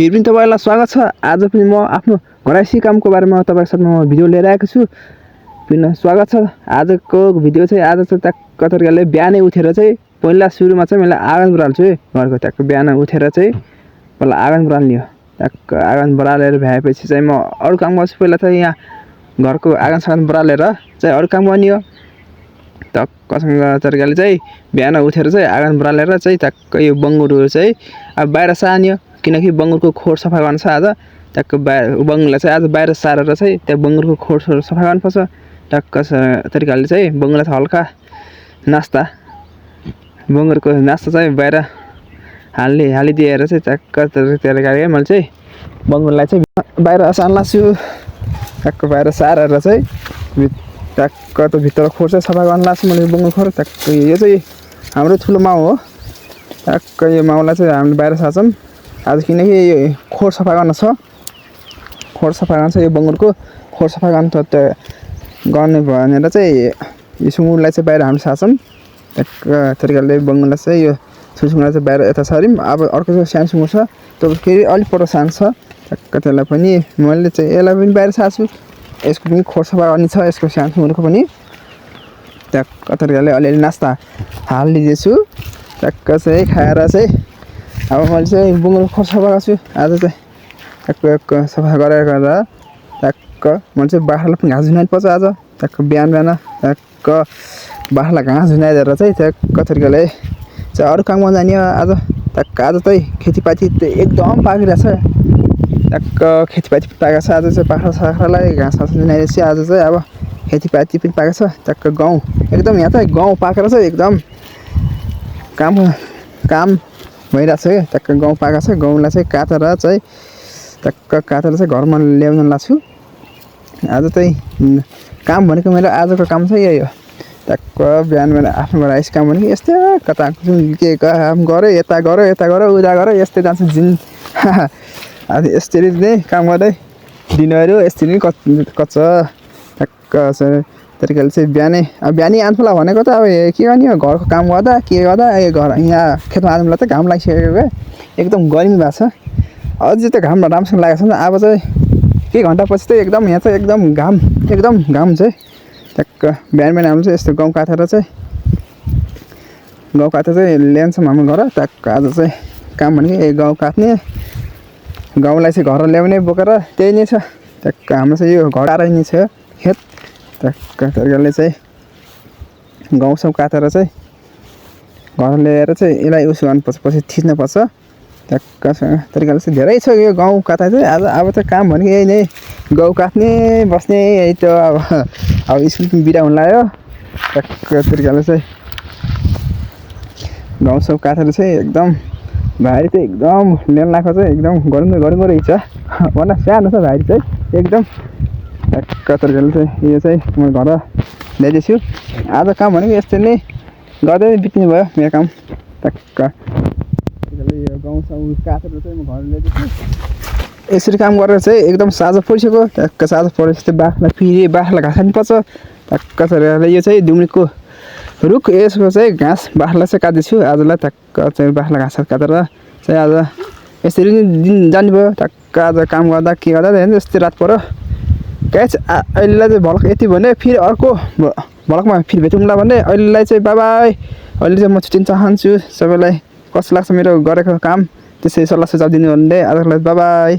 फेरि पनि तपाईँलाई स्वागत छ। आज पनि म आफ्नो घरैसी कामको बारेमा तपाईँको साथमा म भिडियो लिएर आएको छु। पुनः स्वागत छ। आजको भिडियो चाहिँ आज चाहिँ ट्याक्क तरिकाले बिहानै उठेर चाहिँ पहिला सुरुमा चाहिँ मैले आँगन बढाल्छु है। घरको ट्याक्क बिहान उठेर चाहिँ पहिला आँगन बढाल्ने हो। ट्याक्क आँगन बढालेर भ्याएपछि चाहिँ म अरू काम गर्छु। पहिला चाहिँ यहाँ घरको आँगन बढालेर चाहिँ अरू काम गर्ने हो। टक्कसँग तरिकाले चाहिँ बिहान उठेर चाहिँ आँगन बढालेर चाहिँ ट्याक्क यो बङ्गुरहरू चाहिँ अब बाहिर सार्ने हो। किनकि बङ्गुरको खोर सफा गर्नु छ आज। ट्याक्क बङ्गुरलाई चाहिँ आज बाहिर सारेर चाहिँ त्यहाँ बङ्गुरको खोरहरू सफा गर्नुपर्छ। टक्क तरिकाले चाहिँ बङ्गुरलाई चाहिँ हल्का नास्ता बङ्गुरको नास्ता चाहिँ बाहिर हालिदिएर चाहिँ ट्याक्क तरिकाले मैले चाहिँ बङ्गुरलाई चाहिँ बाहिर सार्लाछु। ट्याक्क बाहिर सारेर चाहिँ ट्याक्क त भित्र खोर चाहिँ सफा गर्न लाग्छु मैले बङ्गुर खोर। ट्याक्क यो चाहिँ हाम्रो ठुलो माउ हो। ट्याक्क यो माउलाई चाहिँ हामीले बाहिर सार्छौँ आज, किनकि यो खोर सफा गर्न छ। खोर सफा गर्न छ यो बङ्गुरको खोर सफा गर्ने भनेर चाहिँ यो सुँगुरलाई चाहिँ बाहिर हामीले सार्छौँ। ट्याक्क तरिकाले बङ्गुरलाई चाहिँ यो सुँगुरलाई चाहिँ बाहिर यता सार्यौँ। अब अर्को चाहिँ सानो सुँगुर छ त्यो फेरि अलिक पर सानो छ। ट्याक्क त्यसलाई पनि मैले चाहिँ यसलाई पनि बाहिर सार्छु। यसको पनि खोर सफा गर्ने छ यसको सानो सुँगुरको पनि। ट्याक्क तरिकाले अलिअलि नास्ता हालिदिएछु। ट्याक्क चाहिँ खाएर चाहिँ अब मैले चाहिँ बङ्गुरको खोर सफा गर्छु आज चाहिँ। ट्याक्क सफा गरेर ट्याक्क मैले चाहिँ बाख्रालाई पनि घाँस झुनाउनु पर्छ आज। ट्याक्क बिहान ट्याक्क बाख्रालाई घाँस झुनाइदिएर चाहिँ ट्याक्क तरिकाले चाहिँ अरू काम गर्न जाने हो आज। ट्याक्क आज चाहिँ खेतीपाती एकदम पाकिरहेछ। ट्याक्क खेतीपाती पाकेको छ आज चाहिँ बाख्रालाई घाँस झुनाइदिएपछि आज चाहिँ अब खेतीपाती पनि पाकेको छ। ट्याक्क गाउँ एकदम यहाँ चाहिँ गाउँ पाकेर चाहिँ एकदम काम भइरहेको छ क्या। ट्याक्क गाउँ पाएको छ। गाउँलाई चाहिँ काटेर चाहिँ घरमा ल्याउन लाग्छु आज चाहिँ। काम भनेको मेरो आजको काम चाहिँ यही हो। ट्याक्क बिहान बिहान आफ्नो घर आइस काम भनेको यस्तै कता के काम गऱ्यो यता गऱ्यो उता गऱ्यो यस्तै जान्छ दिन। आज यसरी नै काम गर्दै दिनहरू यसरी नै कच्छ। ट्याक्क तरिकाले चाहिँ बिहानै आन्फुला भनेको त अब के गर्ने हो घरको काम गर्दा के गर्दा घर यहाँ खेतमा आजलाई त घाम लागिसकेको क्या। एकदम गर्मी भएको छ। अझै त घाम राम्रोसँग लागेको छैन। अब चाहिँ केही घन्टापछि चाहिँ एकदम यहाँ चाहिँ एकदम घाम चाहिँ ट्याक्क बिहान हामीले चाहिँ यस्तो गाउँ काटेर चाहिँ ल्याउँछौँ हाम्रो घर। ट्याक्क आज चाहिँ काम भनेको गाउँ काट्ने गाउँलाई चाहिँ घर ल्याउने बोकेर त्यही नै छ। ट्याक्क हाम्रो चाहिँ यो घर टाढै नै छ खेत। ट्याक्क तरिकाले चाहिँ गाउँ सब काटेर चाहिँ घर ल्याएर चाहिँ यसलाई उस गर्नुपर्छ पछि थिच्नुपर्छ। ट्याक्क तरिकाले चाहिँ धेरै छ यो गाउँ काट्दा चाहिँ आज। अब चाहिँ काम भनेको यही नै गाउँ काट्ने बस्ने यही त अब स्कुल पनि बिदा हुन लाग्यो। ट्याक्क तरिकाले चाहिँ गाउँ सब काटेर चाहिँ एकदम भाइले चाहिँ एकदम ल्याउन लाग्छ चाहिँ एकदम गरौँ रहेछ भन्दा सानो छ भाइले चाहिँ एकदम। ट्याक्क तरिकाले चाहिँ यो चाहिँ म घर ल्याइदिन्छु आज। काम भनेको यस्तै नै गर्दै बित्नु भयो मेरो काम। ट्याक्क तरिकाले यो गाउँ सब काटेर चाहिँ म घर ल्याइदिन्छु। यसरी काम गरेर चाहिँ एकदम साँझ परिसक्यो। ट्याक्क साँझ परेपछि बाख्रालाई घाँस खानुपर्छ। ट्याक्क तरिकाले यो चाहिँ डुम्रीको रुख यसको चाहिँ घाँस बाख्रालाई चाहिँ काट्दैछु आजलाई। ट्याक्क चाहिँ बाख्रालाई घाँस काटेर चाहिँ आज यसरी नै दिन जाने भयो। ट्याक्क आज काम गर्दा के गर्दा यस्तै रात पऱ्यो क्याच। अहिलेलाई चाहिँ भलक यति भने फेरि अर्को भलकमा फेरि भेटौँला भन्दै अहिलेलाई चाहिँ बाई। अहिले चाहिँ म छुट्टिन चाहन्छु। सबैलाई कस्तो लाग्छ मेरो गरेको काम त्यसै सल्लाह सुझाव दिनु भन्दै आजलाई बाई।